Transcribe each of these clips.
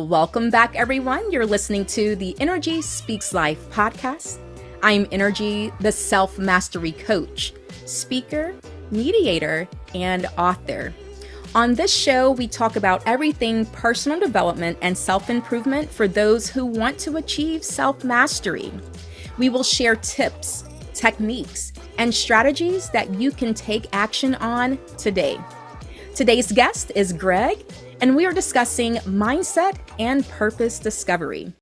Welcome back, everyone. You're listening to the Nrgy Speaks Life podcast. I'm Nrgy, the self-mastery coach, speaker, mediator, and author. On this show, we talk about everything personal development and self-improvement for those who want to achieve self-mastery. We will share tips, techniques, and strategies that you can take action on today. Today's guest is Greg, and we are discussing mindset and purpose discovery.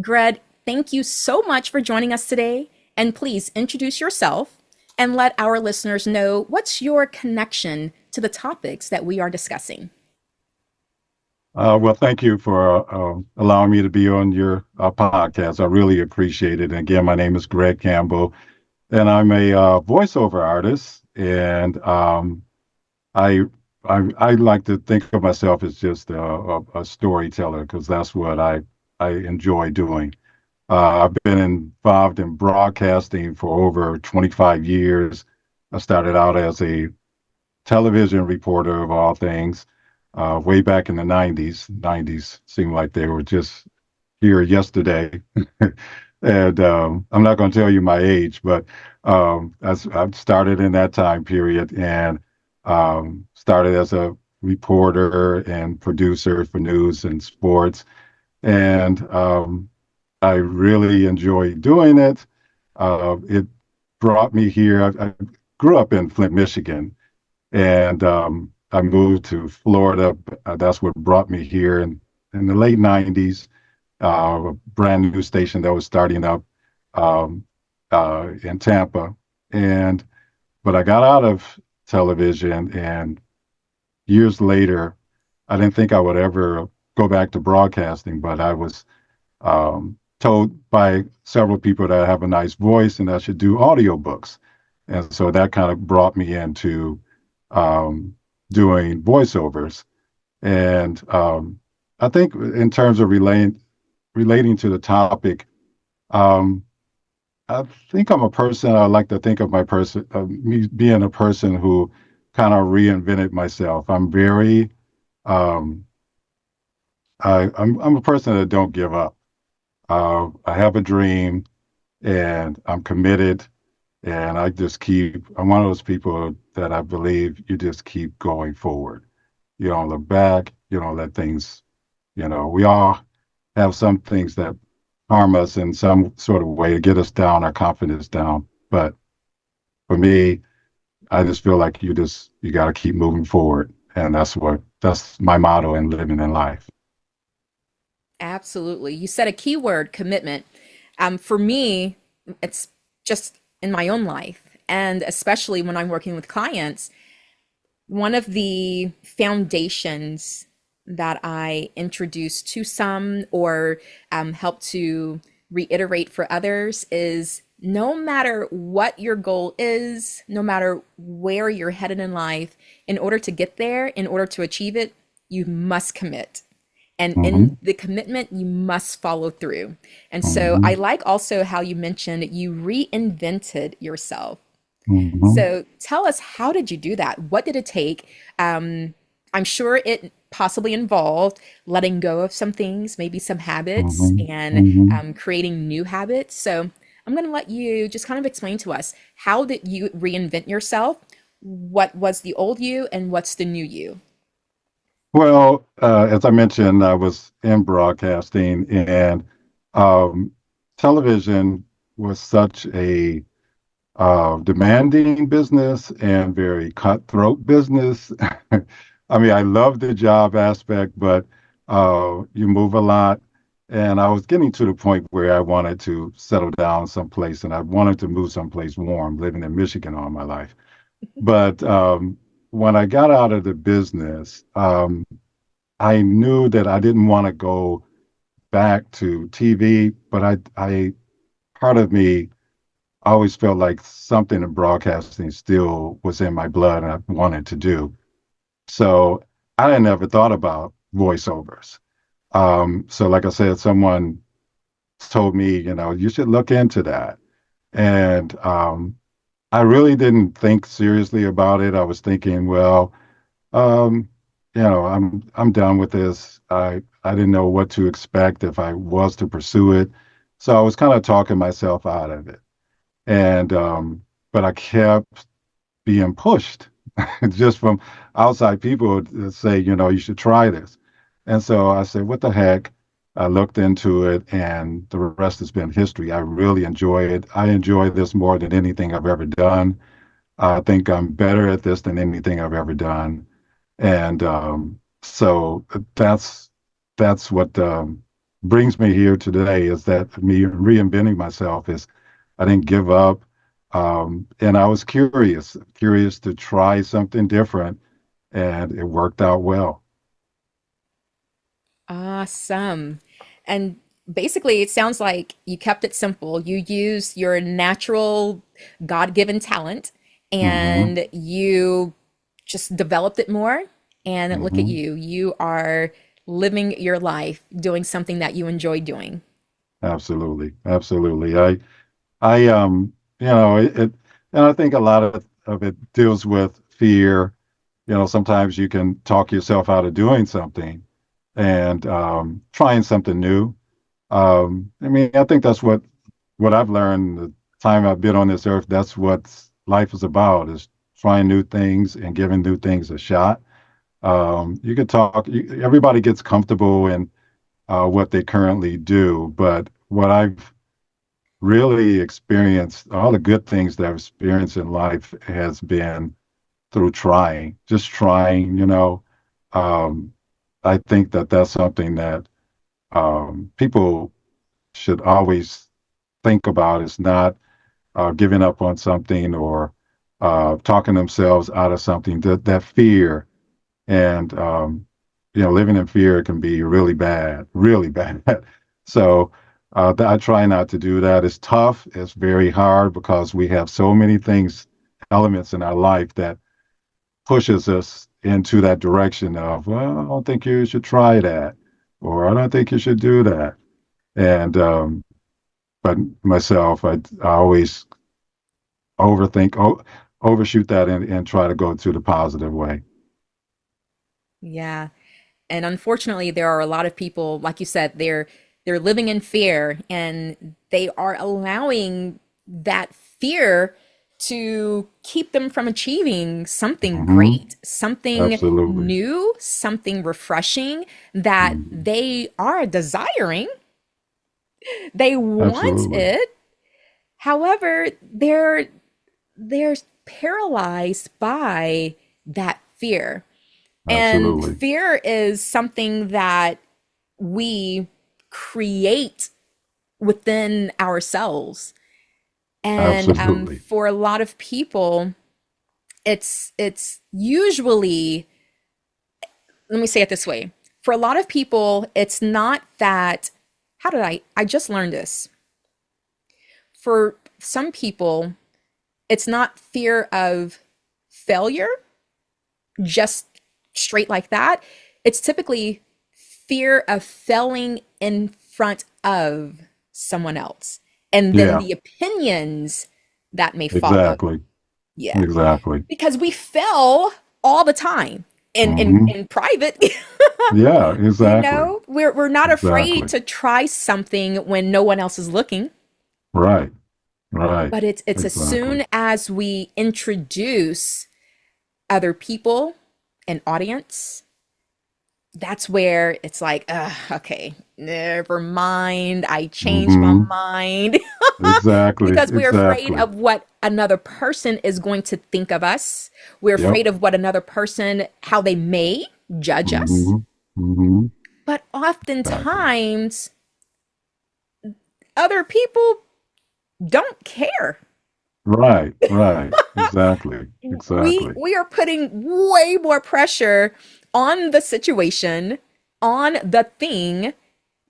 Greg, thank you so much for joining us today. And please introduce yourself and let our listeners know what's your connection to the topics that we are discussing. Well, thank you for allowing me to be on your podcast. I really appreciate it. And again, my name is Greg Campbell, and I'm a voiceover artist. And I like to think of myself as just a storyteller because that's what I enjoy doing. I've been involved in broadcasting for over 25 years. I started out as a television reporter of all things. Way back in the 90s. 90s seemed like they were just here yesterday. And I'm not going to tell you my age, but I started in that time period and started as a reporter and producer for news and sports. And I really enjoyed doing it. It brought me here. I grew up in Flint, Michigan, and I moved to Florida. That's what brought me here in the late 90s, a brand new station that was starting up in Tampa. But I got out of television, and years later, I didn't think I would ever go back to broadcasting, but I was told by several people that I have a nice voice and I should do audiobooks. And so that kind of brought me into doing voiceovers. And I think in terms of relating to the topic, I think I'm a person, I like to think of me being a person who kind of reinvented myself. I'm very, I'm a person that don't give up. I have a dream and I'm committed. And I'm one of those people that I believe you just keep going forward. You don't look back. You don't let things, we all have some things that harm us in some sort of way to get us down, our confidence down. But for me, I just feel like you got to keep moving forward. And that's my motto in living in life. Absolutely. You said a key word, commitment. For me, it's just in my own life, and especially when I'm working with clients, one of the foundations that I introduce to some or help to reiterate for others is no matter what your goal is, no matter where you're headed in life, in order to get there, in order to achieve it, you must commit. And in the commitment, you must follow through. And so I like also how you mentioned you reinvented yourself. So tell us, how did you do that? What did it take? I'm sure it possibly involved letting go of some things, maybe some habits, and creating new habits. So I'm going to let you just kind of explain to us, how did you reinvent yourself? What was the old you and what's the new you? Well, as I mentioned, I was in broadcasting, and television was such a demanding business and very cutthroat business. I mean, I love the job aspect, but you move a lot. And I was getting to the point where I wanted to settle down someplace, and I wanted to move someplace warm, living in Michigan all my life. But when I got out of the business, I knew that I didn't want to go back to TV, but I part of me always felt like something in broadcasting still was in my blood and I wanted to do. So I had never thought about voiceovers. So like I said, someone told me, you should look into that. And I really didn't think seriously about it. I was thinking, well, um, I'm done with this. I didn't know what to expect if I was to pursue it. So I was kind of talking myself out of it. And but I kept being pushed just from outside people that say, you should try this. And so I said, what the heck? I looked into it, and the rest has been history. I really enjoy it. I enjoy this more than anything I've ever done. I think I'm better at this than anything I've ever done. And so that's what brings me here today, is that me reinventing myself is I didn't give up. And I was curious to try something different, and it worked out well. Awesome. And basically, it sounds like you kept it simple. You used your natural God-given talent Hmm. and you just developed it more. And look at Hmm. you. You are living your life doing something that you enjoy doing. Absolutely. Absolutely. It, and I think a lot of it deals with fear. Sometimes you can talk yourself out of doing something and trying something new. I mean, I think that's what I've learned the time I've been on this earth. That's what life is about, is trying new things and giving new things a shot. You could talk, everybody gets comfortable in what they currently do, but what I've really experienced, all the good things that I've experienced in life has been through trying, just trying. Um, I think that that's something that people should always think about, is not giving up on something or talking themselves out of something. That fear and living in fear can be really bad, really bad. So I try not to do that. It's tough. It's very hard because we have so many things, elements in our life that pushes us into that direction of, well, I don't think you should try that, or I don't think you should do that. And but myself, I always overthink, overshoot that, and try to go to the positive way. Yeah. And unfortunately, there are a lot of people, like you said, they're living in fear and they are allowing that fear to keep them from achieving something Hmm. great, something Absolutely. new, something refreshing that Hmm. they are desiring. They want Absolutely. it. However, they're paralyzed by that fear. And Absolutely. fear is something that we create within ourselves. And Absolutely. for a lot of people, it's usually, let me say it this way. For a lot of people, it's not that, how did I just learned this. For some people, it's not fear of failure, just straight like that. It's typically fear of failing in front of someone else and then Yeah, the opinions that may follow. exactly. Yeah. Exactly. Because we fail all the time Hmm. in private. Yeah, exactly. We're not afraid Exactly. to try something when no one else is looking. Right. Right. But it's as Exactly. soon as we introduce other people, an audience, that's where it's like, okay, never mind. I changed my Hmm. mind Exactly. because we're afraid Exactly. of what another person is going to think of us. We're Yep. afraid of what another person, how they may judge us. Hmm. Hmm. But Exactly. oftentimes, other people don't care. Right. Right. Exactly. we Exactly. we are putting way more pressure on the situation, on the thing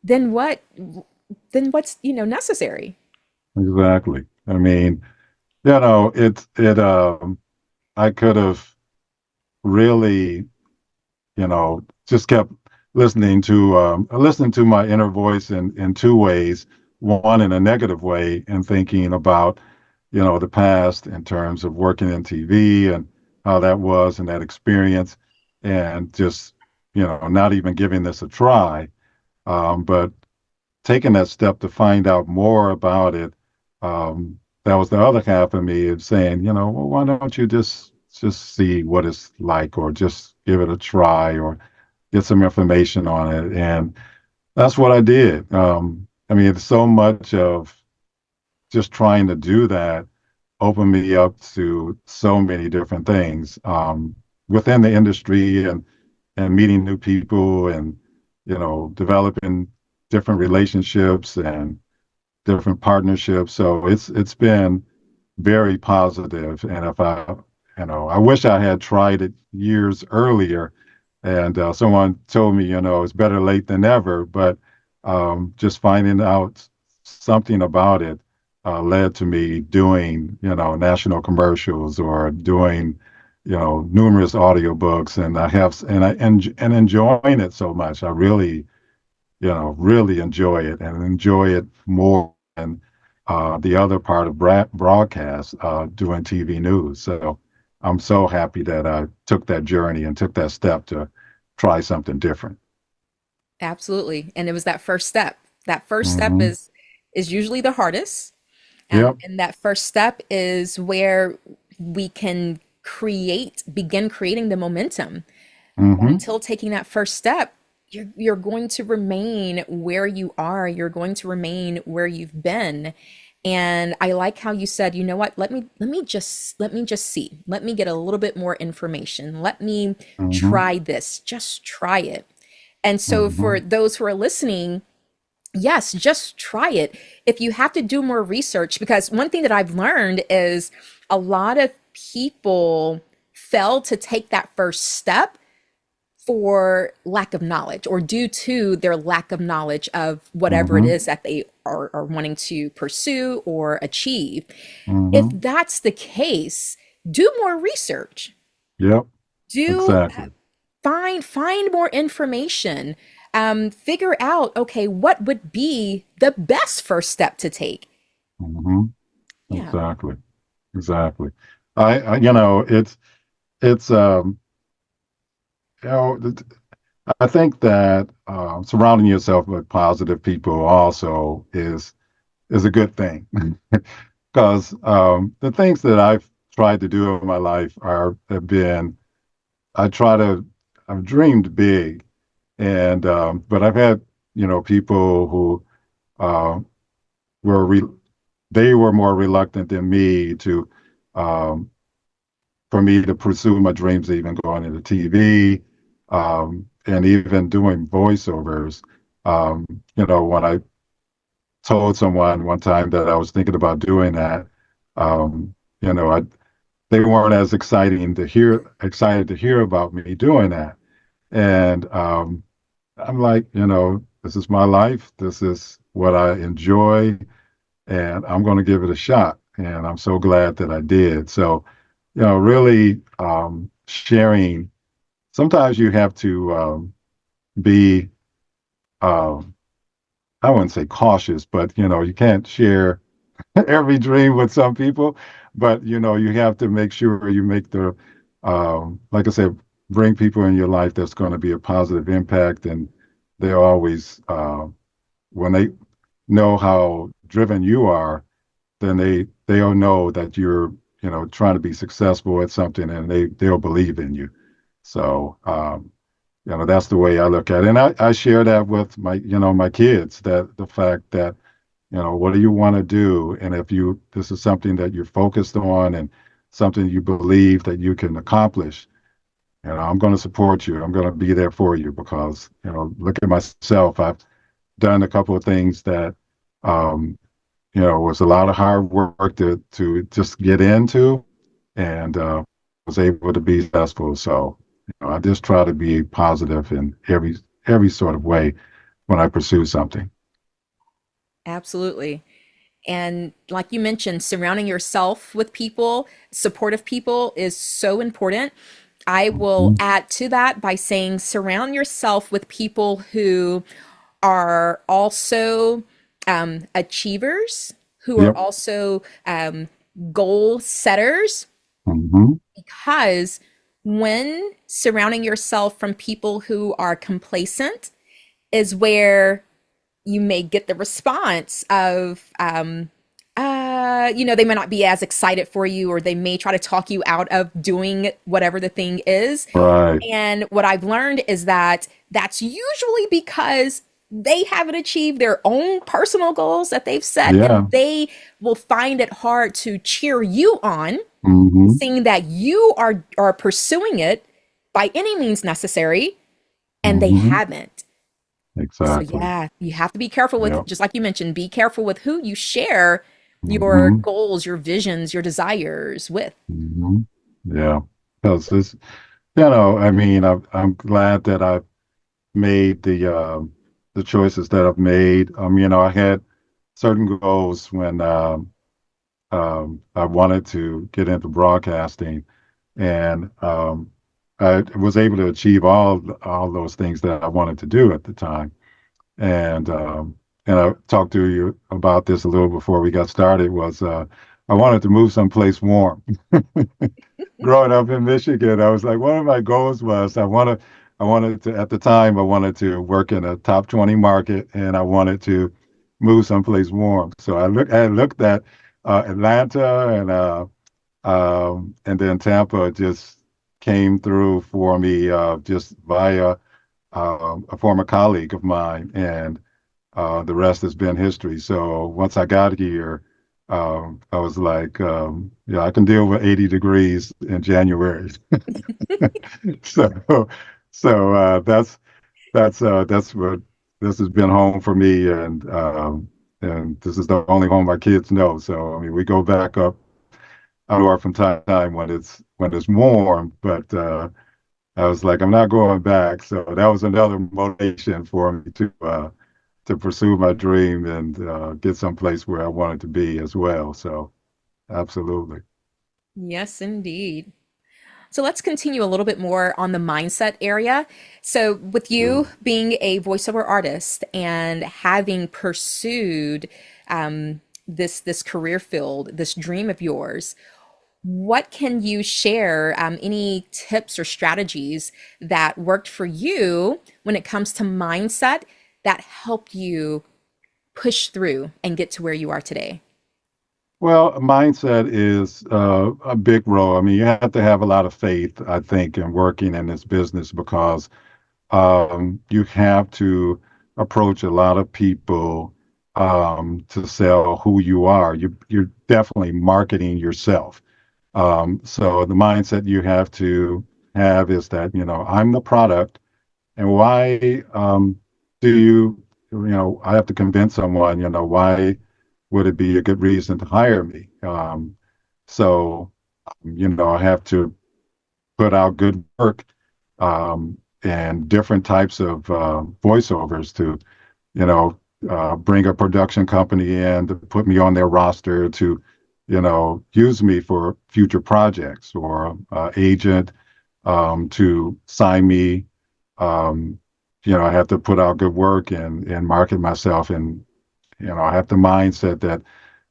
than what's necessary. Exactly. I mean, I could have really, just kept listening to my inner voice in two ways. One, in a negative way, and thinking about the past in terms of working in TV and how that was and that experience, and just, not even giving this a try, but taking that step to find out more about it. That was the other half of me of saying, well, why don't you just see what it's like, or just give it a try, or get some information on it. And that's what I did. I mean, it's so much of just trying to do that opened me up to so many different things within the industry, and meeting new people, and developing different relationships and different partnerships. So it's been very positive. And if I wish I had tried it years earlier. And someone told me, it's better late than never. But just finding out something about it led to me doing, national commercials, or doing, numerous audiobooks. And and enjoying it so much. I really, really enjoy it, and enjoy it more than the other part of broadcast, doing TV news. So I'm so happy that I took that journey and took that step to try something different. Absolutely. And it was that first step. That first step Hmm. is usually the hardest. Yep. And that first step is where we can begin creating the momentum. But Hmm. until taking that first step, you're going to remain where you are. You're going to remain where you've been. And I like how you said, you know what, let me just see. Let me get a little bit more information. Let me Hmm. try this. Just try it. And so for Hmm. those who are listening, yes, just try it. If you have to do more research, because one thing that I've learned is a lot of people fail to take that first step for lack of knowledge, or due to their lack of knowledge of whatever it Hmm. is that they are wanting to pursue or achieve. If Hmm. that's the case, do more research. Yep. Do Exactly. find more information. Figure out, okay, what would be the best first step to take. Hmm. Yeah. Exactly. Exactly. It's you know, th- I think that surrounding yourself with positive people also is a good thing. Because the things that I've tried to do in my life have been, I try to I've dreamed big. And but I've had, people who uh, were they were more reluctant than me to um, for me to pursue my dreams, even going into TV, and even doing voiceovers. Um, when I told someone one time that I was thinking about doing that, um, you know, I, they weren't as excited to hear about me doing that. And I'm like, this is my life. This is what I enjoy, and I'm going to give it a shot. And I'm so glad that I did. So, really sharing. Sometimes you have to be, um, I wouldn't say cautious, but you can't share every dream with some people. But you have to make sure you make like I said, bring people in your life that's going to be a positive impact, and they're always when they know how driven you are, then they'll know that you're trying to be successful at something, and they'll believe in you. So that's the way I look at it. And I share that with my kids, that the fact that what do you want to do, and if you this is something that you're focused on, and something you believe that you can accomplish, I'm going to support you. I'm going to be there for you, because look at myself. I've done a couple of things that um, was a lot of hard work to just get into, and was able to be successful. So, I just try to be positive in every sort of way when I pursue something. Absolutely. And like you mentioned, surrounding yourself with people, supportive people, is so important. I will Mhm. add to that by saying surround yourself with people who are also achievers, who are Yep. also goal setters, Hmm. because when surrounding yourself from people who are complacent is where you may get the response of, they may not be as excited for you, or they may try to talk you out of doing whatever the thing is. Right. And what I've learned is that that's usually because they haven't achieved their own personal goals that they've set, and Yeah. they will find it hard to cheer you on, Hmm. seeing that you are pursuing it by any means necessary, and they Hmm. haven't. So Exactly. yeah, you have to be careful with, Yep. just like you mentioned, be careful with who you share your Hmm. goals, your visions, your desires with. Hmm. Yeah. Because it's, I mean, I'm glad that I've made the choices that I've made. I had certain goals when I wanted to get into broadcasting, and I was able to achieve all those things that I wanted to do at the time. And I talked to you about this a little before we got started. Was I wanted to move someplace warm. Growing up in Michigan, I was like, one of my goals was I wanted to, at the time, I wanted to work in a top 20 market, and I wanted to move someplace warm. So I looked at Atlanta and then Tampa just came through for me just via a former colleague of mine, and the rest has been history. So once I got here, I was like, yeah, I can deal with 80 degrees in January. So, that's what this has been home for me, and this is the only home my kids know. So I mean, we go back up north from time to time when it's warm, but I was like, I'm not going back. So that was another motivation for me to pursue my dream and get someplace where I wanted to be as well. So absolutely. Yes, indeed. So let's continue a little bit more on the mindset area. So, with you Sure. being a voiceover artist and having pursued this career field, this dream of yours, what can you share? Any tips or strategies that worked for you when it comes to mindset that helped you push through and get to where you are today? Well, mindset is a big role. I mean, you have to have a lot of faith, I think, in working in this business because you have to approach a lot of people to sell who you are. You're definitely marketing yourself. So the mindset you have to have is that, I'm the product, and why do I have to convince someone, why would it be a good reason to hire me? So, I have to put out good work and different types of voiceovers to, you know, bring a production company in to put me on their roster to, use me for future projects or agent to sign me. Um, I have to put out good work and market myself, and I have the mindset that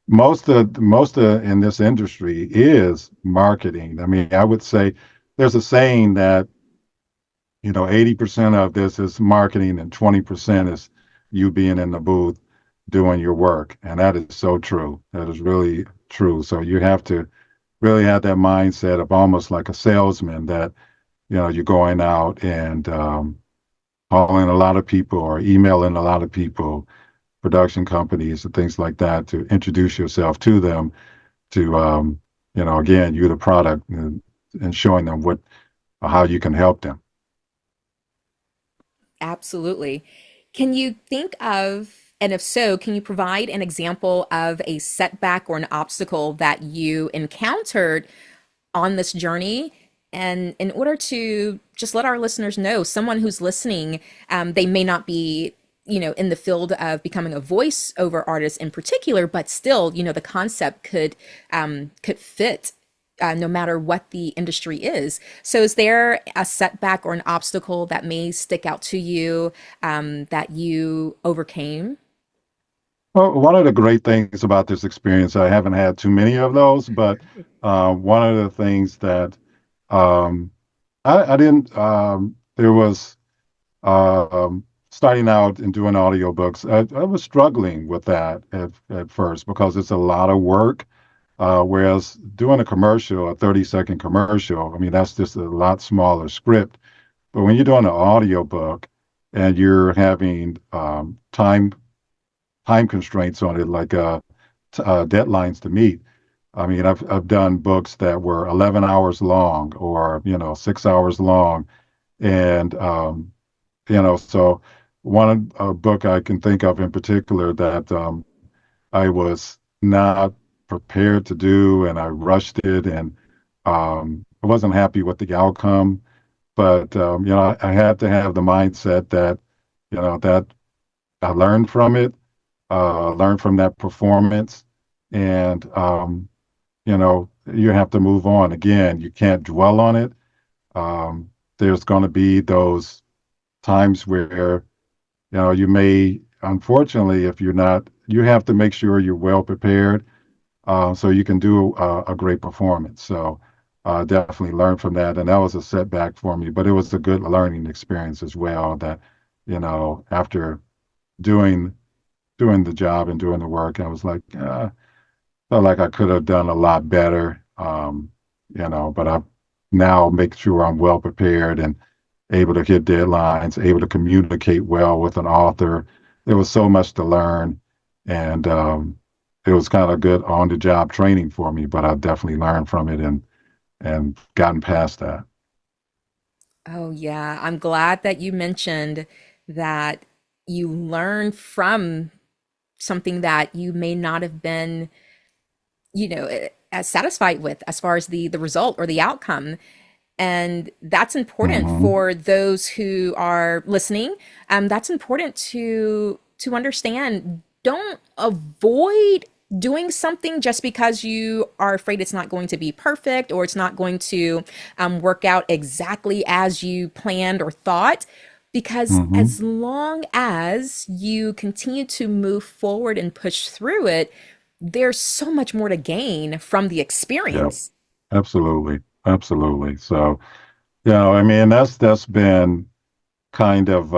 most of in this industry is marketing. I mean, I would say there's a saying that 80% of this is marketing and 20% is you being in the booth doing your work. And that is so true. That is really true. So you have to really have that mindset of almost like a salesman that, you're going out and calling a lot of people or emailing a lot of people, production companies and things like that to introduce yourself to them to, again, you're the product and showing them how you can help them. Absolutely. Can you think of, and if so, can you provide an example of a setback or an obstacle that you encountered on this journey? And in order to just let our listeners know, someone who's listening, they may not be, in the field of becoming a voiceover artist in particular, but still, the concept could fit no matter what the industry is. So, is there a setback or an obstacle that may stick out to you that you overcame? Well, one of the great things about this experience, I haven't had too many of those, but one of the things that um, I didn't, there was starting out and doing audiobooks. I was struggling with that at first because it's a lot of work. Whereas doing a commercial, a 30-second commercial, I mean, that's just a lot smaller script. But when you're doing an audiobook and you're having time constraints on it, like deadlines to meet. I mean, I've done books that were 11 hours long or 6 hours long, and so one book I can think of in particular that I was not prepared to do, and I rushed it, and I wasn't happy with the outcome. But I had to have the mindset that that I learned from it, learn from that performance, and you have to move on. Again, you can't dwell on it. There's going to be those times where you may, unfortunately, if you're not, you have to make sure you're well prepared so you can do a great performance. So definitely learn from that, and that was a setback for me, but it was a good learning experience as well. That after doing doing the job and doing the work, I was like, felt like I could have done a lot better. But I now make sure I'm well prepared and able to hit deadlines, able to communicate well with an author. There was so much to learn, and it was kind of good on the job training for me. But I definitely learned from it and gotten past that. Oh, yeah. I'm glad that you mentioned that you learned from something that you may not have been, as satisfied with as far as the result or the outcome. And that's important Hmm. for those who are listening. That's important to understand. Don't avoid doing something just because you are afraid it's not going to be perfect or it's not going to work out exactly as you planned or thought. Because Hmm. as long as you continue to move forward and push through it, there's so much more to gain from the Yeah, experience. absolutely, absolutely. So, I mean, that's been kind of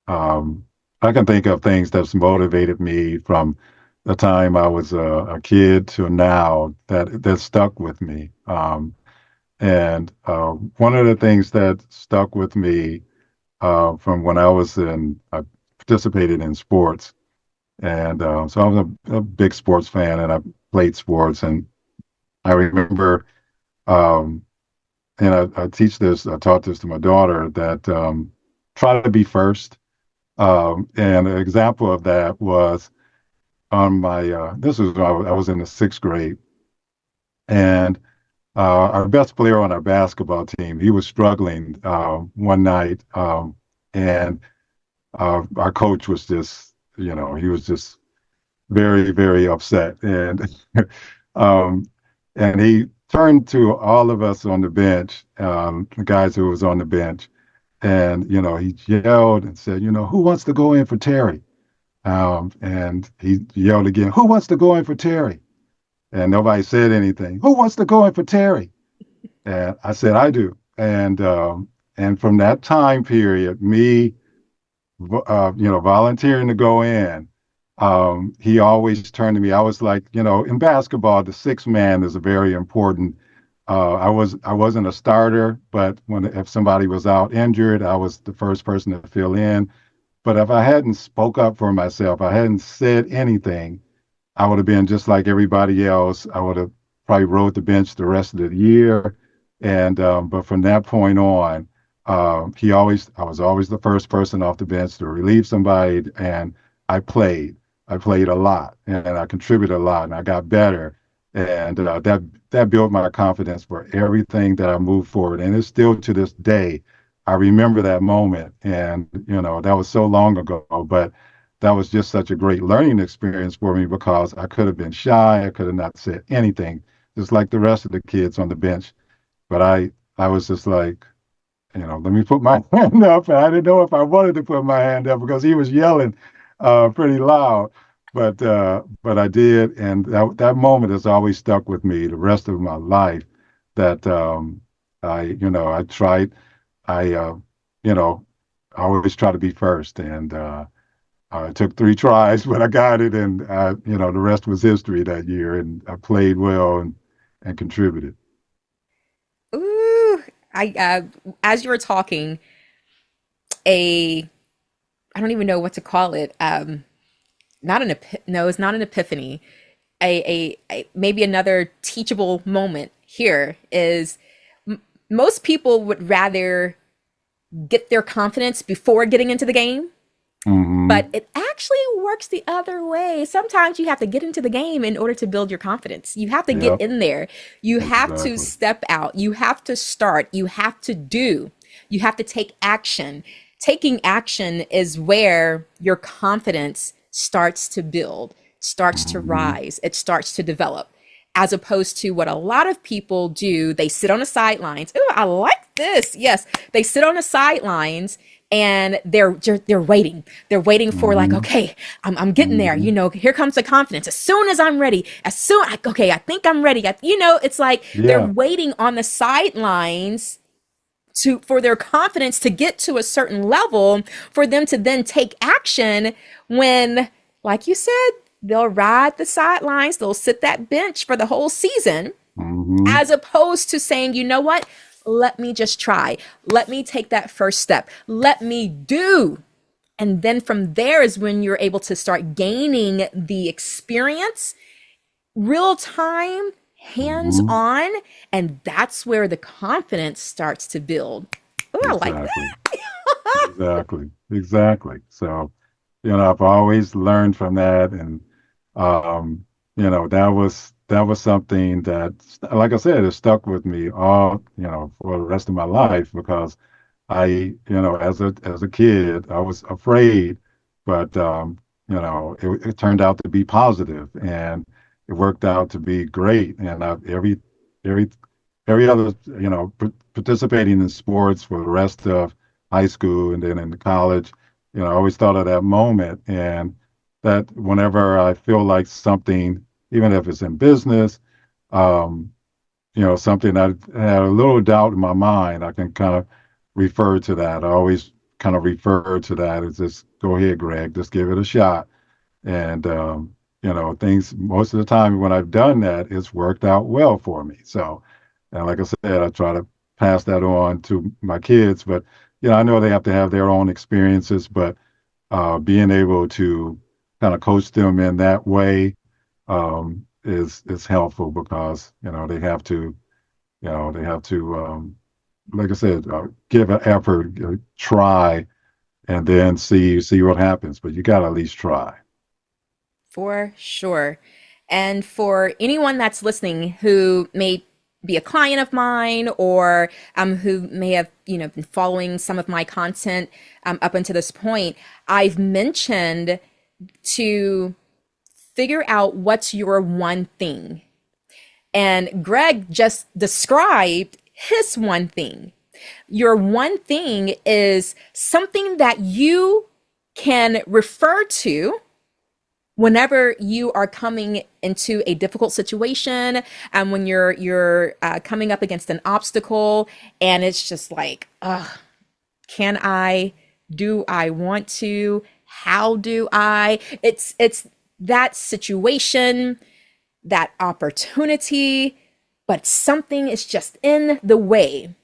Um, I can think of things that's motivated me from the time I was a kid to now that stuck with me. And one of the things that stuck with me from when I participated in sports, and so I was a big sports fan, and I played sports, and I remember, um, and I taught this to my daughter that try to be first. And an example of that was on my, this was when I was in the sixth grade, and our best player on our basketball team, he was struggling one night, and our coach was just, he was just very, very upset, um, and he turned to all of us on the bench, the guys who was on the bench, and he yelled and said, who wants to go in for Terry? And he yelled again, "Who wants to go in for Terry?" And nobody said anything. Who wants to go in for Terry? And I said, "I do." And from that time period, me, volunteering to go in, he always turned to me. I was like, in basketball, the sixth man is a very important. I wasn't a starter, but if somebody was out injured, I was the first person to fill in. But if I hadn't spoke up for myself, I hadn't said anything, I would have been just like everybody else. I would have probably rode the bench the rest of the year. And but from that point on, I was always the first person off the bench to relieve somebody, and I played. I played a lot, and I contributed a lot, and I got better, and that built my confidence for everything that I moved forward. And it's still to this day, I remember that moment, and that was so long ago, but that was just such a great learning experience for me because I could have been shy. I could have not said anything, just like the rest of the kids on the bench. But I was just like, let me put my hand up. And I didn't know if I wanted to put my hand up because he was yelling. pretty loud. But I did, and that moment has always stuck with me the rest of my life. That I tried, I you know, I always try to be first, and it took 3 tries, but I got it, and the rest was history that year, and I played well and contributed. Ooh, I as you were talking, a I don't even know what to call it. Not an no, it's not an epiphany. Maybe another teachable moment here is most people would rather get their confidence before getting into the game, but Hmm. it actually works the other way. Sometimes you have to get into the game in order to build your confidence. You have to get Yep, in there. You have to exactly. step out. You have to start. You have to do. You have to take action. Taking action is where your confidence starts to build, starts to Hmm. rise, it starts to develop. As opposed to what a lot of people do, they sit on the sidelines. Oh, I like this. Yes, they sit on the sidelines and they're waiting. They're waiting for like, Hmm. okay, I'm getting there. Hmm. Here comes the confidence. As soon as I'm ready, okay, I think I'm ready. It's like they're Yeah. waiting on the sidelines to for their confidence to get to a certain level for them to then take action when, like you said, they'll ride the sidelines, they'll sit that bench for the whole season, Hmm. as opposed to saying, you know what, let me just try, let me take that first step, let me do. And then from there is when you're able to start gaining the experience, real time, hands Hmm. on, and that's where the confidence starts to build. Oh, I like Exactly. Exactly. Exactly. So, I've always learned from that, and that was something that, like I said, it stuck with me all, for the rest of my life because as a kid, I was afraid, but it turned out to be positive, and it worked out to be great. And every every other, participating in sports for the rest of high school and then in college, I always thought of that moment, and that whenever I feel like something, even if it's in business, um, something I had a little doubt in my mind, I can kind of refer to that. I always kind of refer to that as just go ahead, Greg, just give it a shot. And, things most of the time when I've done that, it's worked out well for me. So, and like I said, I try to pass that on to my kids, but, I know they have to have their own experiences, but being able to kind of coach them in that way is helpful because they have to like I said, give an effort, try, and then see what happens. But you got to at least try. for sure. And for anyone that's listening who may be a client of mine or who may have been following some of my content up until this point, I've mentioned to figure out what's your one thing. And Greg just described his one thing. Your one thing is something that you can refer to whenever you are coming into a difficult situation and when you're coming up against an obstacle and it's just like, can I, do I want to, how do I, it's that situation, that opportunity, but something is just in the way.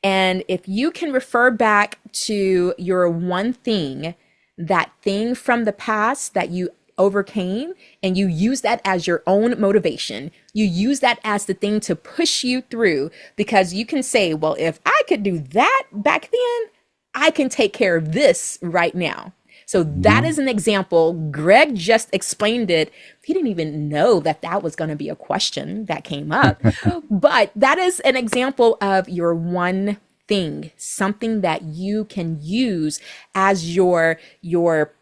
And if you can refer back to your one thing, that thing from the past that you overcame, and you use that as your own motivation, you use that as the thing to push you through, because you can say, well, if I could do that back then, I can take care of this right now. So that Hmm. is an example. Greg just explained it. He didn't even know that that was going to be a question that came up. But that is an example of your one thing, something that you can use as your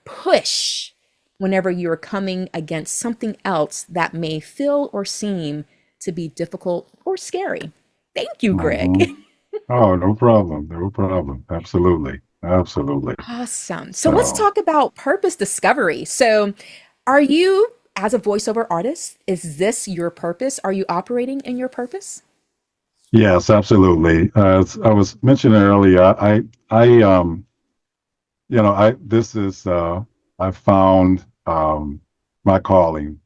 push whenever you're coming against something else that may feel or seem to be difficult or scary. Thank you, Hmm. Greg. Oh, no problem. No problem. Absolutely. Absolutely. Awesome. So let's So, talk about purpose discovery. So, are you, as a voiceover artist, is this your purpose? Are you operating in your purpose? yes, absolutely. As I was mentioning earlier, this is, I found my calling.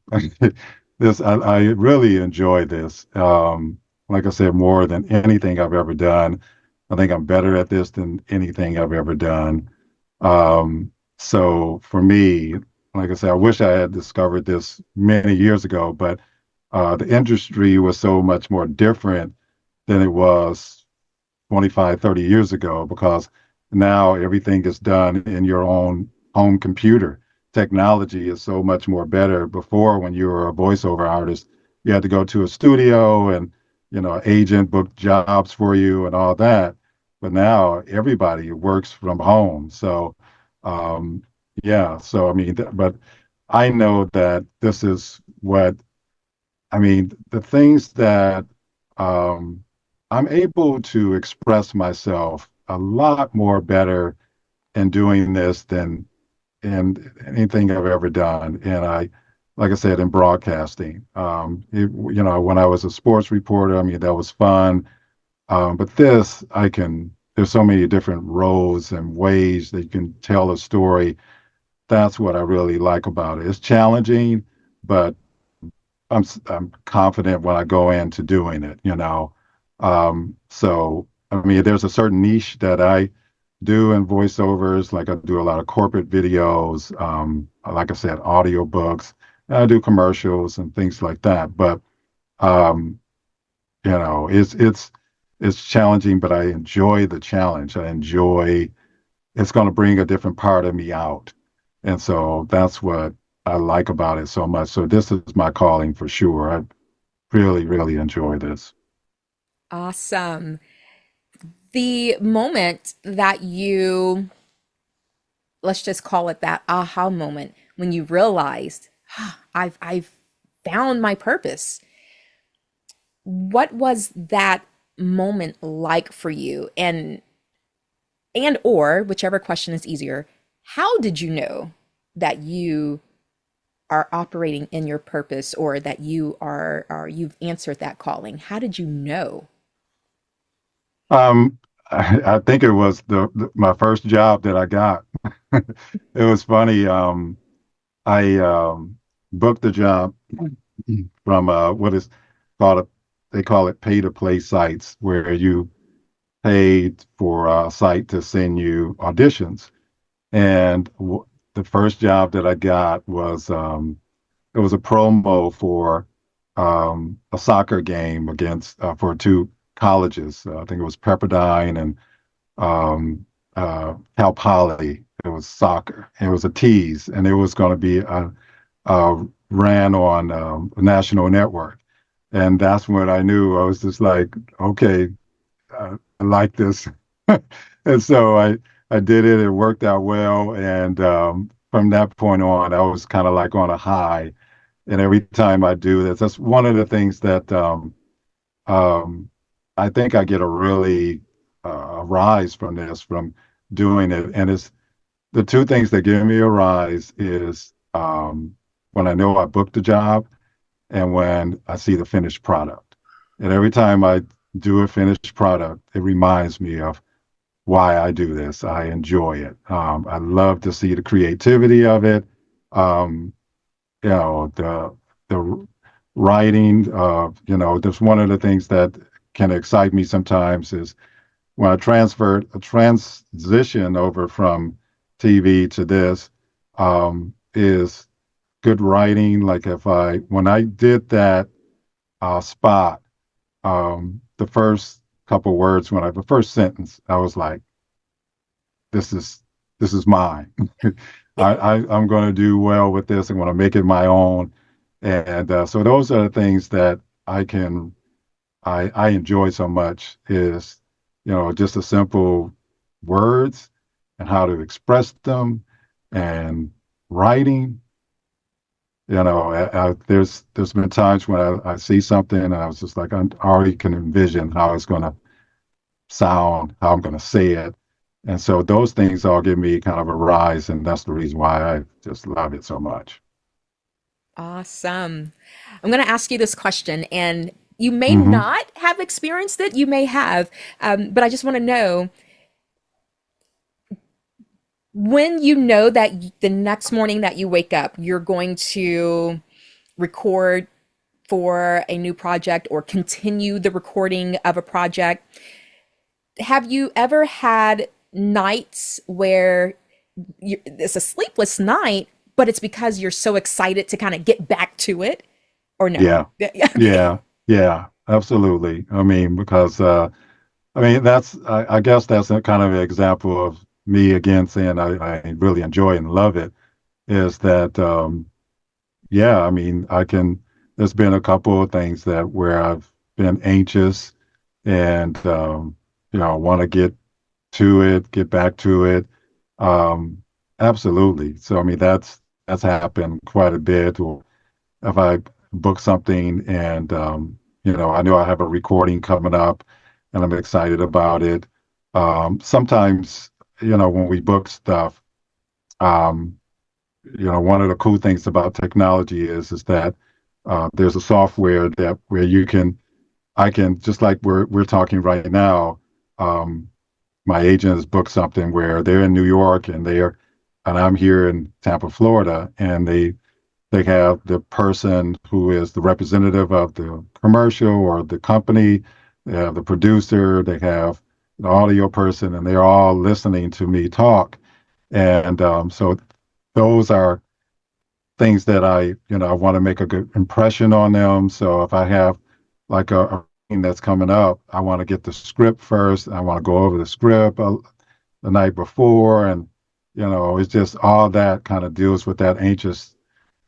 I really enjoy this. Like I said, more than anything I've ever done. I think I'm better at this than anything I've ever done. So for me, like I said, I wish I had discovered this many years ago, but the industry was so much more different than it was 25, 30 years ago because now everything is done in your own home computer. Technology is so much more better. Before, when you were a voiceover artist, you had to go to a studio and, an agent booked jobs for you and all that. But now everybody works from home. So, um, yeah. So, I mean, but I know that this is what I mean, the things that I'm able to express myself a lot more better in doing this than in anything I've ever done. And like I said, in broadcasting, when I was a sports reporter, I mean, that was fun. But there's so many different roles and ways that you can tell a story. That's what I really like about it. It's challenging, but I'm confident when I go into doing it. So I mean, there's a certain niche that I do in voiceovers. Like I do a lot of corporate videos, like I said, audiobooks. And I do commercials and things like that. But um, it's challenging, but I enjoy the challenge. I enjoy it's going to bring a different part of me out. And so that's what I like about it so much. So this is my calling for sure. I really, really enjoy this. Awesome. The moment that you, let's just call it that aha moment, when you realized, "Ah, I've found my purpose." What was that moment like for you? And or whichever question is easier, how did you know that you are operating in your purpose, or that are you've answered that calling? How did you know? Um, I think it was my first job that I got. It was funny. I booked the job from what is called they call it pay to play sites where you paid for a site to send you auditions. And the first job that I got was it was a promo for a soccer game against for two colleges. I think it was Pepperdine and Cal Poly. It was soccer. It was a tease, and it was going to be ran on a national network. And that's when I knew I was just like, okay, I like this. And so I did it. It worked out well, and from that point on, I was kind of like on a high. And every time I do this, that's one of the things that um, I think I get a really rise from this, from doing it. And it's the two things that give me a rise is when I know I booked a job and when I see the finished product. And every time I do a finished product, it reminds me of why I do this. I enjoy it. I love to see the creativity of it. Um, the writing. That's one of the things that can excite me sometimes is when I transferred a transition over from TV to this is good writing. Like when I did that spot, the first couple words the first sentence, I was like, this is this is mine. I'm going to do well with this. I'm going to make it my own. And so those are the things that I enjoy so much is, just the simple words and how to express them and writing. There's been times when I see something and I was just like, I already can envision how it's going to sound, how I'm going to say it. And so those things all give me kind of a rise, and that's the reason why I just love it so much. Awesome. I'm going to ask you this question, and you may Hmm. not have experienced it, you may have, but I just want to know when you know that the next morning that you wake up, you're going to record for a new project or continue the recording of a project. Have you ever had nights where it's a sleepless night, but it's because you're so excited to kind of get back to it? Or no? Yeah, Yeah, okay. yeah, yeah, absolutely. I mean, because I mean, I guess that's a kind of an example of me again saying I really enjoy and love it. Is that yeah, I mean, there's been a couple of things that where I've been anxious and want to get to it, get back to it. Um, Absolutely. So I mean, that's happened quite a bit. Or if I book something and I know I have a recording coming up and I'm excited about it. Sometimes, when we book stuff, um, one of the cool things about technology is that there's a software that where I can just like we're talking right now. Um, my agent has booked something where they're in New York and I'm here in Tampa, Florida, and they have the person who is the representative of the commercial or the company. They have the producer. They have the audio person, and they're all listening to me talk. And so those are things that I want to make a good impression on them. So if I have like a thing that's coming up, I want to get the script first. I want to go over the script the night before. And, it's just all that kind of deals with that anxious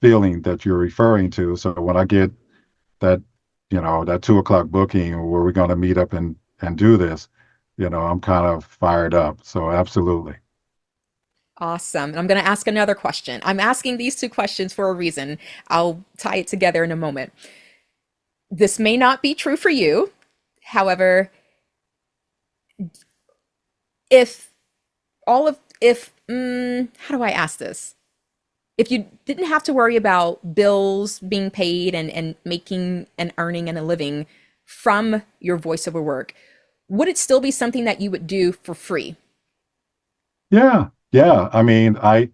feeling that you're referring to. So when I get that, that 2 o'clock booking where we're going to meet up and do this, I'm kind of fired up. So absolutely. Awesome. And I'm going to ask another question. I'm asking these two questions for a reason. I'll tie it together in a moment. This may not be true for you. However, if how do I ask this? If you didn't have to worry about bills being paid and making and earning and a living from your voiceover work, would it still be something that you would do for free? Yeah. Yeah. I mean, I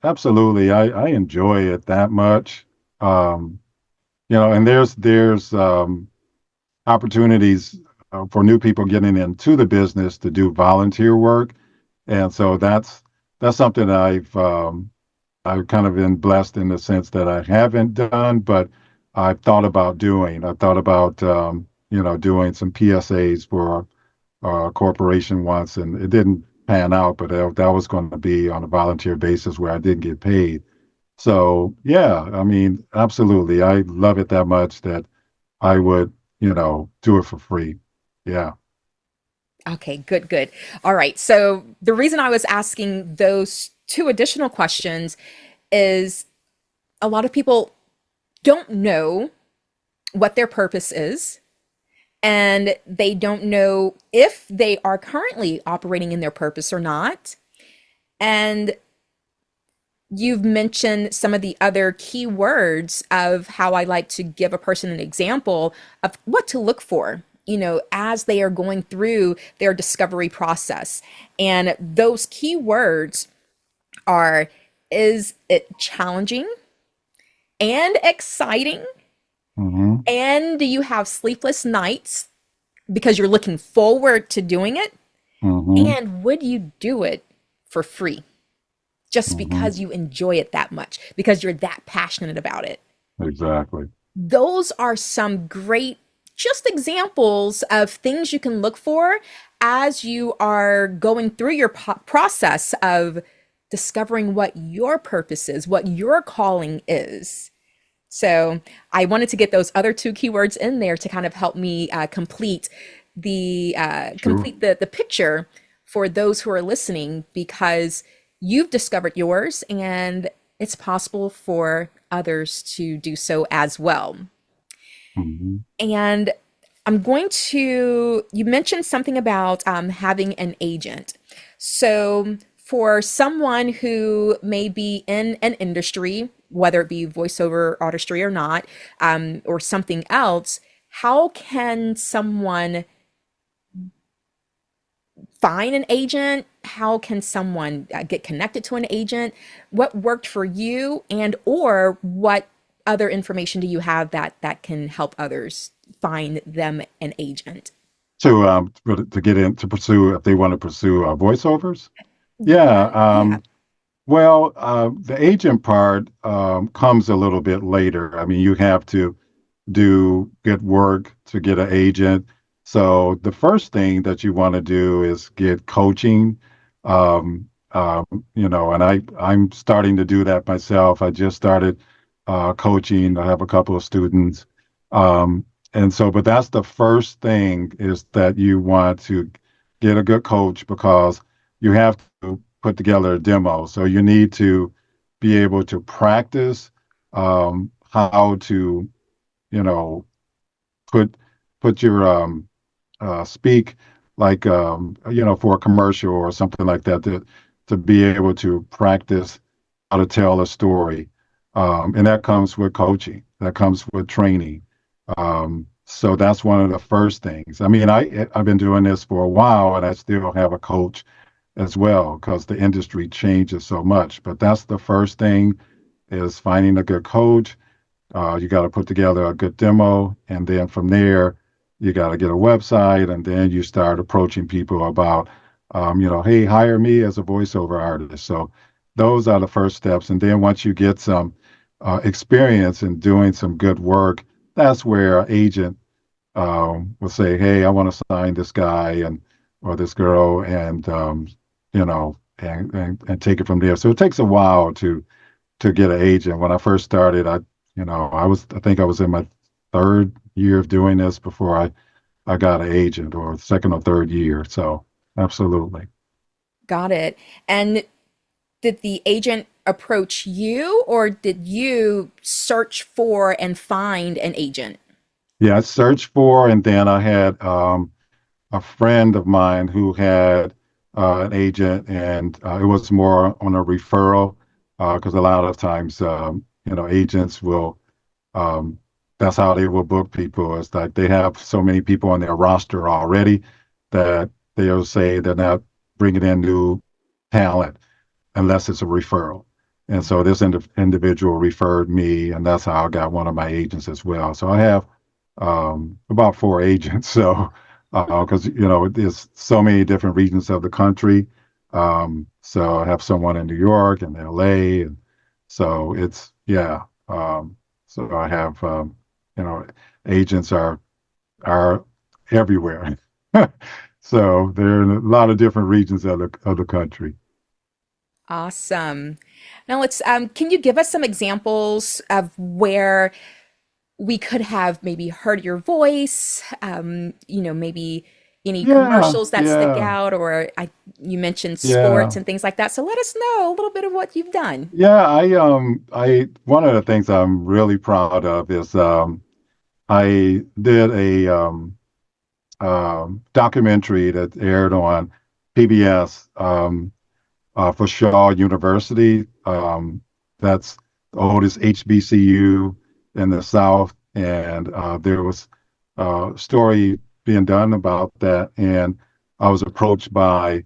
absolutely I enjoy it that much. Um, and there's opportunities for new people getting into the business to do volunteer work. And so that's something I've kind of been blessed in the sense that I haven't done, but I've thought about doing. I thought about doing some PSAs for a corporation once, and it didn't pan out, but that was going to be on a volunteer basis where I didn't get paid. So yeah, I mean, absolutely, I love it that much that I would do it for free. Yeah. Okay, good, good. All right. So the reason I was asking those two additional questions is a lot of people don't know what their purpose is, and they don't know if they are currently operating in their purpose or not. And you've mentioned some of the other key words of how I like to give a person an example of what to look for, as they are going through their discovery process. And those key words are: is it challenging and exciting? Hmm. And do you have sleepless nights because you're looking forward to doing it? Hmm. And would you do it for free just Hmm. because you enjoy it that much, because you're that passionate about it? Exactly. Those are some great just examples of things you can look for as you are going through your process of discovering what your purpose is, what your calling is. So I wanted to get those other two keywords in there to kind of help me Sure. complete the picture for those who are listening, because you've discovered yours and it's possible for others to do so as well. Hmm. And I'm going to, you mentioned something about having an agent. So, for someone who may be in an industry, whether it be voiceover artistry or not, or something else, how can someone find an agent? How can someone get connected to an agent? What worked for you, and or what other information do you have that can help others find them an agent? To get in to pursue if they want to pursue voiceovers. Yeah. Yeah. Well, the agent part comes a little bit later. I mean, you have to do good work to get an agent. So the first thing that you want to do is get coaching. Um, and I'm starting to do that myself. I just started coaching. I have a couple of students. And so, but that's the first thing is that you want to get a good coach because you have to put together a demo. So you need to be able to practice how to, you know, put put your speak like for a commercial or something like that to be able to practice how to tell a story, and that comes with coaching, that comes with training. So that's one of the first things. I mean, I've been doing this for a while, and I still have a coach as well because the industry changes so much. But that's the first thing is finding a good coach. You got to put together a good demo, and then from there, you got to get a website, and then you start approaching people about, hey, hire me as a voiceover artist. So those are the first steps, and then once you get some experience in doing some good work, that's where an agent will say, hey, I want to sign this guy and or this girl, and and take it from there. So it takes a while to get an agent. When I first started, I think I was in my third year of doing this before I got an agent, or second or third year. So absolutely. Got it. And did the agent approach you, or did you search for and find an agent? Yeah, I searched for, and then I had a friend of mine who had an agent, and it was more on a referral because a lot of times, agents will Um, that's how they will book people. It's like they have so many people on their roster already that they'll say they're not bringing in new talent unless it's a referral. And so this individual referred me, and that's how I got one of my agents as well. So I have about four agents. So because there's so many different regions of the country. So I have someone in New York and LA, and so it's yeah. So I have you know agents are everywhere. So they're in a lot of different regions of the country. Awesome. Now let's can you give us some examples of where we could have maybe heard your voice, maybe any Yeah, commercials that stick yeah, out, or you mentioned sports yeah, and things like that. So let us know a little bit of what you've done. yeah. I one of the things I'm really proud of is I did a documentary that aired on PBS for Shaw University. That's the oldest HBCU in the South, and there was a story being done about that. And I was approached by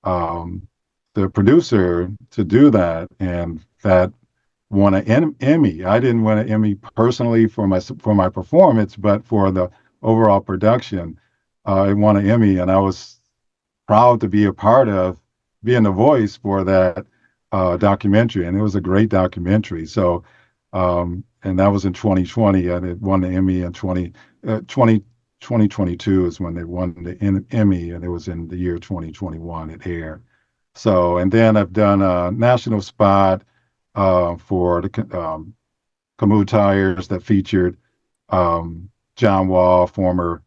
um, the producer to do that, and that won an Emmy. I didn't win an Emmy personally for my performance, but for the overall production, it won an Emmy, and I was proud to be a part of being the voice for that documentary, and it was a great documentary. So, and that was in 2020, and it won the Emmy in 2022 is when they won the Emmy, and it was in the year 2021 it aired. So, and then I've done a national spot for the Camus Tires that featured John Wall, former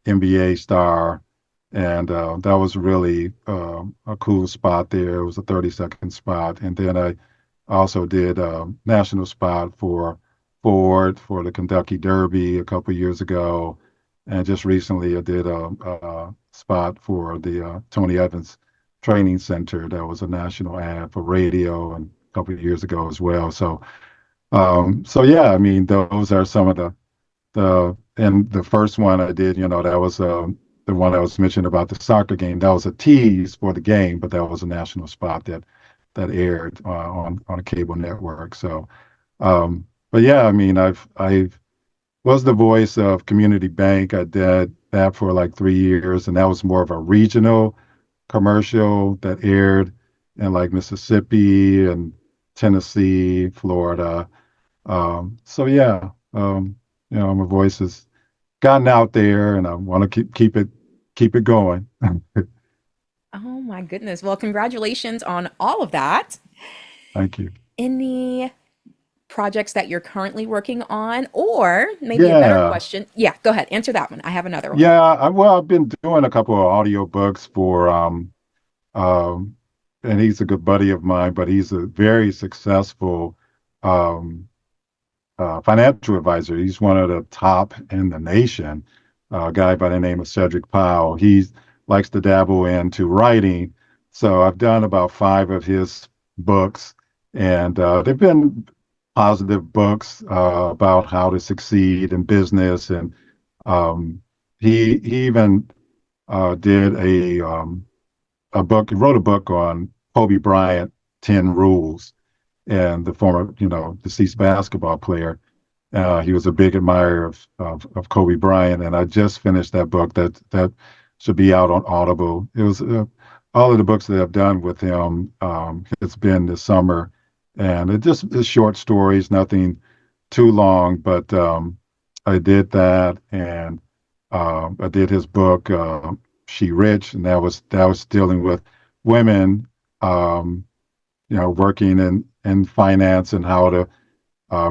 NBA star, and that was really a cool spot there. It was a 30-second spot, and then I also did a national spot for Ford for the Kentucky Derby a couple years ago, And just recently, I did a spot for the Tony Evans Training Center. That was a national ad for radio, and a couple of years ago as well. So yeah, I mean, those are some of and the first one I did, that was the one I was mentioning about the soccer game. That was a tease for the game, but that was a national spot that aired on a cable network. But yeah, I mean, I've was the voice of Community Bank. I did that for like 3 years, and that was more of a regional commercial that aired in like Mississippi and Tennessee, Florida. So yeah, my voice has gotten out there, and I want to keep it going. Oh my goodness. Well, congratulations on all of that. Thank you. Any projects that you're currently working on, or maybe a better Yeah, question? Yeah, go ahead. Answer that one. I have another one. yeah. Well, I've been doing a couple of audio books for um, and he's a good buddy of mine, but he's a very successful um financial advisor. He's one of the top in the nation. A guy by the name of Cedric Powell. He likes to dabble into writing. So I've done about five of his books, and they've been positive books about how to succeed in business. And um, he even did a book. He wrote a book on Kobe Bryant, 10 Rules, and the former, deceased basketball player. He was a big admirer of Kobe Bryant, and I just finished that book that should be out on Audible. It was all of the books that I've done with him. It's been this summer, and it just is short stories, nothing too long. But I did that, and I did his book, She Rich, and that was dealing with women, um, working in finance and how to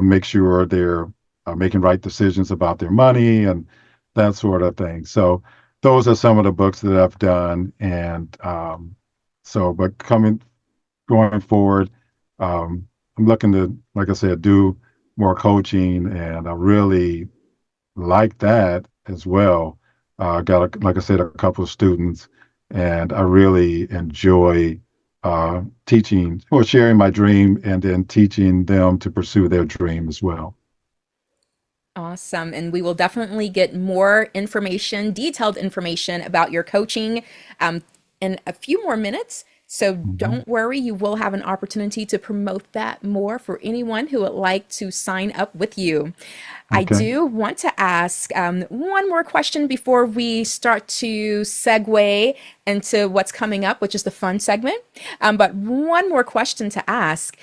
make sure they're making right decisions about their money and that sort of thing. So those are some of the books that I've done, and but going forward, I'm looking to, like I said, do more coaching, and I really like that as well. Got, like I said, a couple of students, and I really enjoy teaching or sharing my dream and then teaching them to pursue their dream as well. Awesome. And we will definitely get more information, detailed information about your coaching in a few more minutes. So Mhm. don't worry, you will have an opportunity to promote that more for anyone who would like to sign up with you. I Okay. do want to ask one more question before we start to segue into what's coming up, which is the fun segment. But one more question to ask.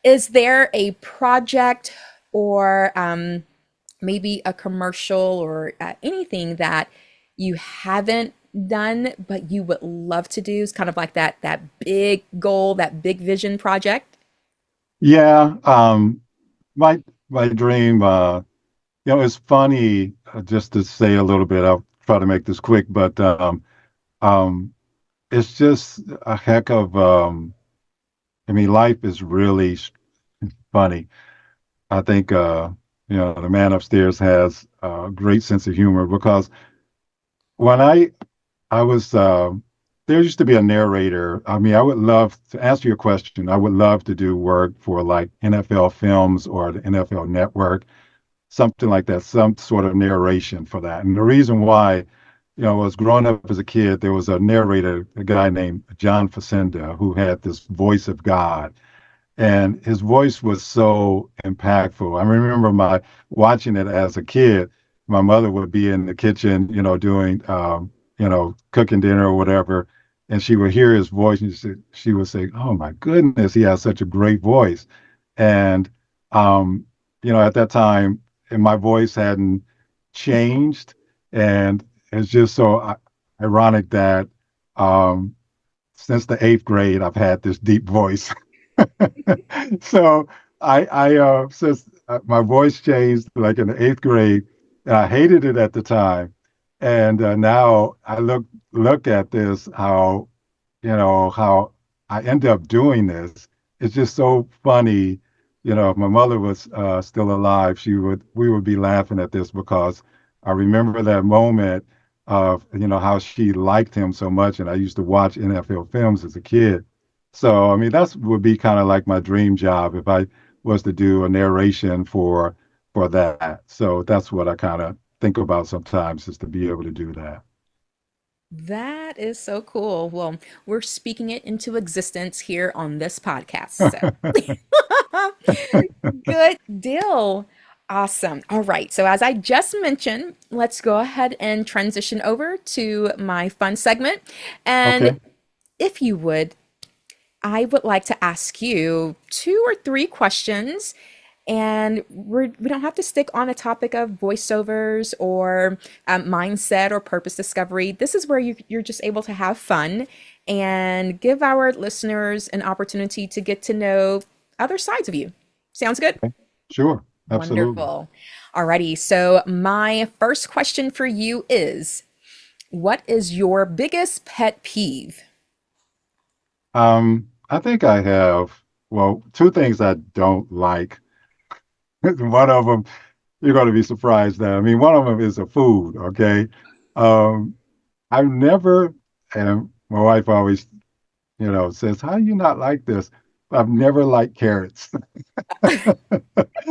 Is there a project or maybe a commercial or anything that you haven't done but you would love to do? It's kind of like that big goal, that big vision project. Yeah. My dream. It's funny, just to say a little bit. I'll try to make this quick, but um, it's just a heck of. I mean, life is really funny. I think the man upstairs has a great sense of humor because when I was there used to be a narrator. I mean, I would love to answer your question. I would love to do work for like NFL Films or the NFL Network, something like that, some sort of narration for that. And the reason why, was growing up as a kid, there was a narrator, a guy named John Facenda, who had this voice of God, and his voice was so impactful. I remember my watching it as a kid. My mother would be in the kitchen, doing, cooking dinner or whatever, and she would hear his voice, and she would say, "Oh my goodness, he has such a great voice." And um, at that time, and my voice hadn't changed, and it's just so ironic that um, since the eighth grade, I've had this deep voice. So I since my voice changed like in the eighth grade, and I hated it at the time, and now I look at this how I end up doing this. It's just so funny. If my mother was still alive, we would be laughing at this because I remember that moment of, how she liked him so much. And I used to watch NFL films as a kid. So, I mean, that's would be kind of like my dream job if I was to do a narration for that. So that's what I kind of think about sometimes is to be able to do that. That is so cool. Well, we're speaking it into existence here on this podcast. So good deal. Awesome. All right. So, as I just mentioned, let's go ahead and transition over to my fun segment. And Okay. if you would, I would like to ask you two or three questions. And we don't have to stick on a topic of voiceovers or mindset or purpose discovery. This is where you're just able to have fun and give our listeners an opportunity to get to know other sides of you. Sounds good? Okay. Sure. Absolutely. Wonderful. Alrighty. So, my first question for you is, what is your biggest pet peeve? I think I have, well, two things I don't like. One of them, you're going to be surprised that. I mean, one of them is a food, okay? Um, I've never, and my wife always, says, "How do you not like this?" I've never liked carrots. I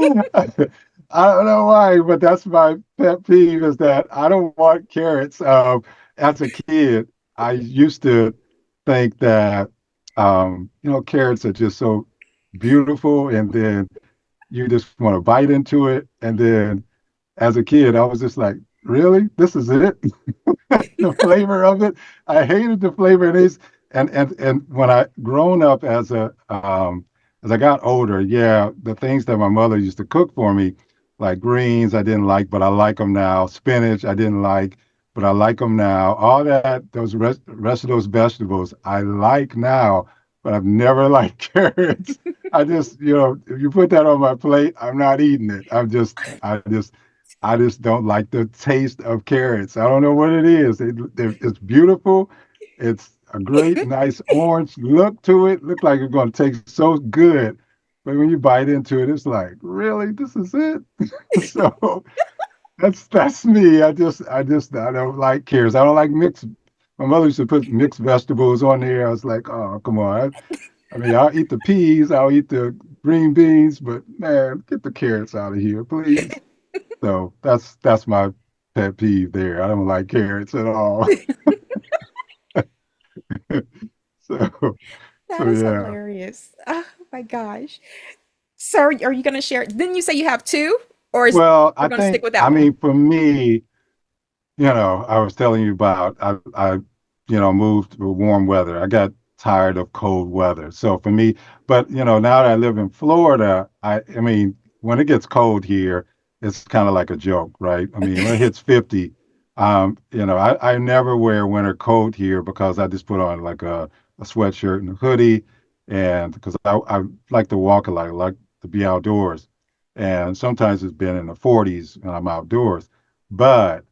don't know why, but that's my pet peeve is that I don't want carrots. As a kid, I used to think that, carrots are just so beautiful, and then you just want to bite into it. And then as a kid, I was just like, really? This is it? The flavor of it. I hated the flavor. And when I grown up as I got older, yeah, the things that my mother used to cook for me, like greens, I didn't like, but I like them now. Spinach, I didn't like, but I like them now. All that, those rest of those vegetables, I like now, but I've never liked carrots. I just, if you put that on my plate, I'm not eating it. I just don't like the taste of carrots. I don't know what it is. It's beautiful. It's a great, nice orange look to it. Look like it's going to taste so good. But when you bite into it, it's like, really, this is it. So that's me. I don't like carrots. I don't like mixed. My mother used to put mixed vegetables on there. I was like, oh, come on. I mean, I'll eat the peas, I'll eat the green beans, but man, get the carrots out of here, please. So that's my pet peeve there. I don't like carrots at all. So That so is yeah. hilarious. Oh my gosh. So, are you going to share? Didn't you say you have two? Or is Well, we're I going to stick think with I that one? mean for me, I was telling you about moved to warm weather. I got tired of cold weather. So for me, but now that I live in Florida, I mean, when it gets cold here, it's kind of like a joke, right? I mean, when it hits 50, I never wear winter coat here because I just put on like a sweatshirt and a hoodie, and because I like to walk a lot, I like to be outdoors. And sometimes it's been in the 40s when I'm outdoors. But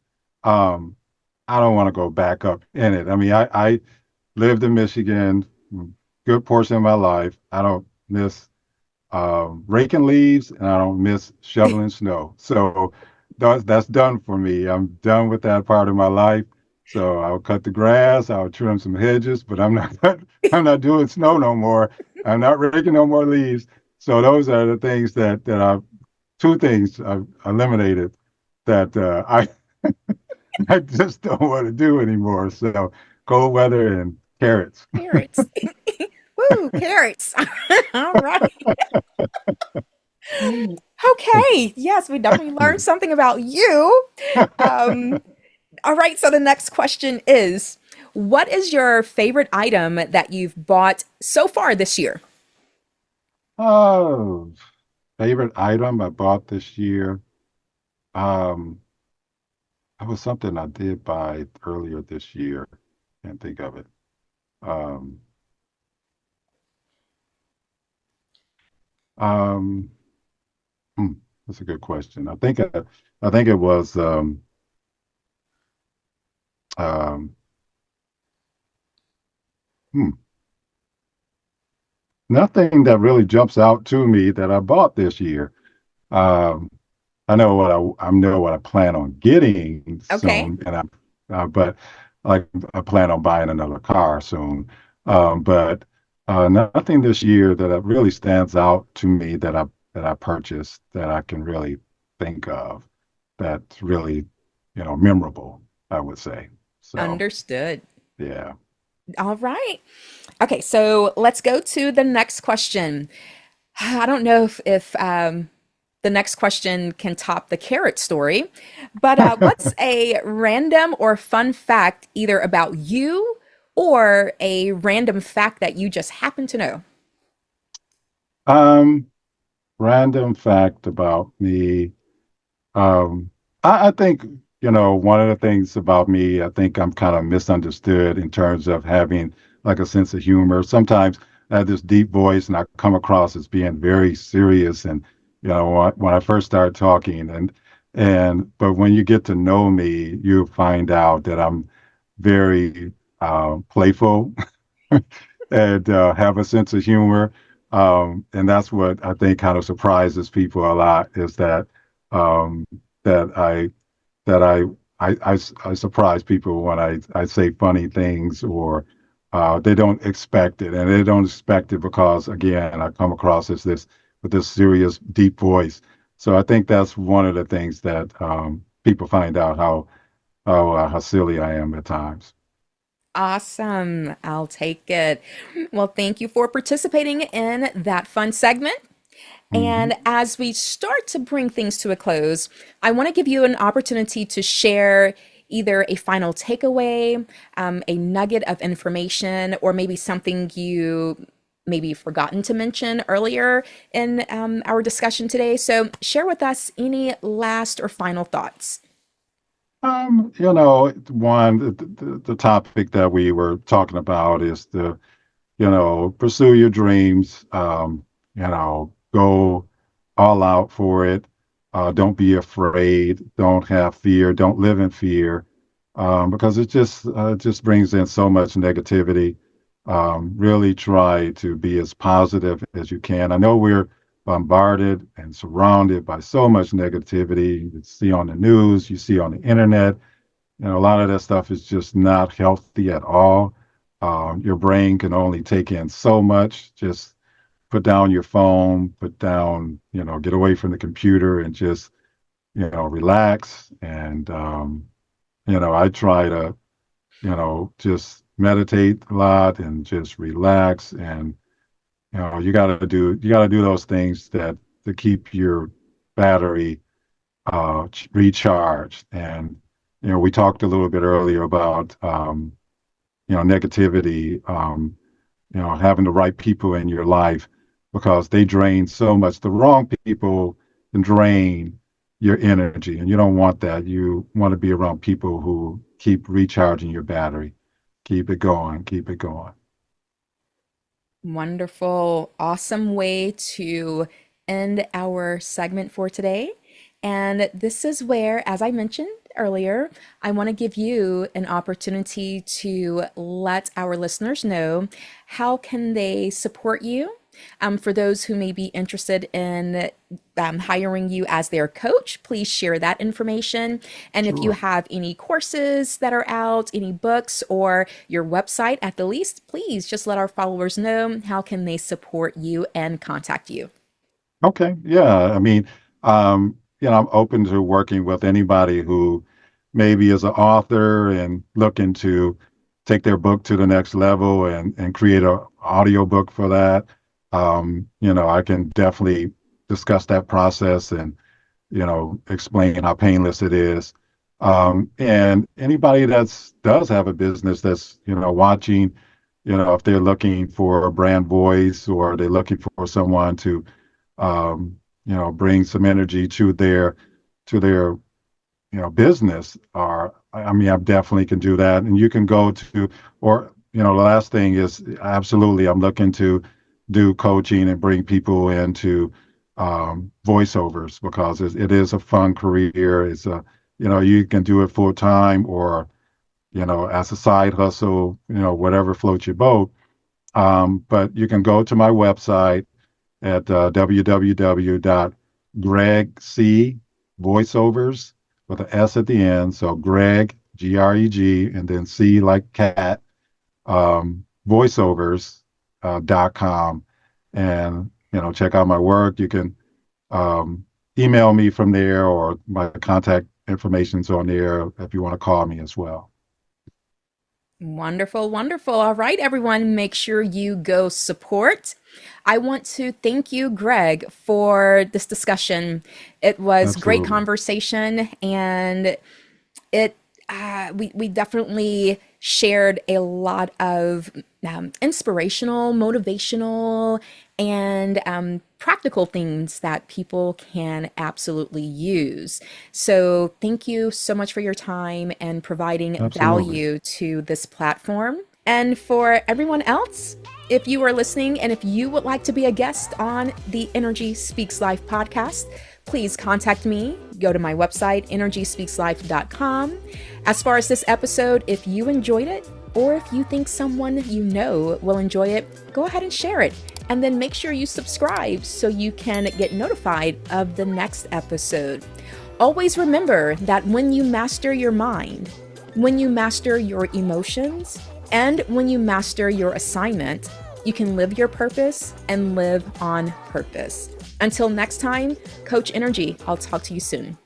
um, I don't want to go back up in it. I mean, I lived in Michigan good portion of my life. I don't miss raking leaves and I don't miss shoveling snow. So that's done for me. I'm done with that part of my life. So I'll cut the grass, I'll trim some hedges, but I'm not I'm not doing snow no more. I'm not raking no more leaves. So those are the things that I two things I've eliminated that I just don't want to do anymore. So cold weather and carrots. Carrots. Woo, carrots. All right. Okay. Yes, we definitely learned something about you. Um, all right. So the next question is, what is your favorite item that you've bought so far this year? Oh, favorite item I bought this year. Um, that was something I did buy earlier this year. Can't think of it. Um, um, hmm, that's a good question. I think it was um, hmm, nothing that really jumps out to me that I bought this year. Um, I know what I know what I plan on getting Okay. soon, and but like I plan on buying another car soon. But nothing this year that really stands out to me that I purchased that I can really think of that's really, memorable, I would say. So Understood. yeah. All right. Okay, so let's go to the next question. I don't know if the next question can top the carrot story, but what's a random or fun fact either about you or a random fact that you just happen to know? Um, Random fact about me. Um, I think, one of the things about me, I think I'm kind of misunderstood in terms of having like a sense of humor. Sometimes I have this deep voice and I come across as being very serious. And, when I first start talking but when you get to know me, you find out that I'm very playful and have a sense of humor. And that's what I think kind of surprises people a lot is um, that that I surprise people when I say funny things or they don't expect it. And they don't expect it because, again, I come across as this with this serious, deep voice. So I think that's one of the things that people find out how silly I am at times. Awesome. I'll take it. Well, thank you for participating in that fun segment. Hmm. And as we start to bring things to a close, I want to give you an opportunity to share either a final takeaway, a nugget of information, or maybe something you maybe forgotten to mention earlier in our discussion today. So share with us any last or final thoughts. The topic that we were talking about is pursue your dreams, go all out for it. Don't be afraid. Don't have fear. Don't live in fear, because it just brings in so much negativity. Really try to be as positive as you can. I know we're bombarded and surrounded by so much negativity. You see on the news, you see on the internet. A lot of that stuff is just not healthy at all. Your brain can only take in so much. Just put down your phone, put down, get away from the computer and just, relax. And, I try to, just meditate a lot and just relax. And, you got to do those things that to keep your battery recharged. And we talked a little bit earlier about negativity. Having the right people in your life because they drain so much. The wrong people can drain your energy, and you don't want that. You want to be around people who keep recharging your battery. Keep it going. Keep it going. Wonderful, awesome way to end our segment for today. And this is where, as I mentioned earlier, I want to give you an opportunity to let our listeners know how can they support you. For those who may be interested in hiring you as their coach, please share that information. And if you Sure. have any courses that are out, any books, or your website at the least, please just let our followers know how can they support you and contact you. Okay. Yeah. I mean, I'm open to working with anybody who maybe is an author and looking to take their book to the next level and create a audio book for that. I can definitely discuss that process and, explain how painless it is. And anybody that's does have a business that's, watching, if they're looking for a brand voice or they're looking for someone to bring some energy to their business. Or I mean, I definitely can do that. And you can go to, or the last thing is absolutely, I'm looking to do coaching and bring people into voiceovers because it is a fun career. You can do it full time or as a side hustle, whatever floats your boat. But you can go to my website at www.gregc, voiceovers with an S at the end. So Greg, Greg, and then C like cat, voiceovers .com, and check out my work. You can email me from there, or my contact information's on there if you want to call me as well. Wonderful, wonderful. All right, everyone, make sure you go support. I want to thank you, Greg, for this discussion. It was great Absolutely. conversation, and it we definitely shared a lot of inspirational, motivational, and practical things that people can absolutely use. So thank you so much for your time and providing Absolutely. value to this platform. And for everyone else, if you are listening and if you would like to be a guest on the Nrgy Speaks Life podcast, please contact me. Go to my website, nrgspeakslife.com. As far as this episode, if you enjoyed it, or if you think someone you know will enjoy it, go ahead and share it. And then make sure you subscribe so you can get notified of the next episode. Always remember that when you master your mind, when you master your emotions, and when you master your assignment, you can live your purpose and live on purpose. Until next time, Coach Nrgy, I'll talk to you soon.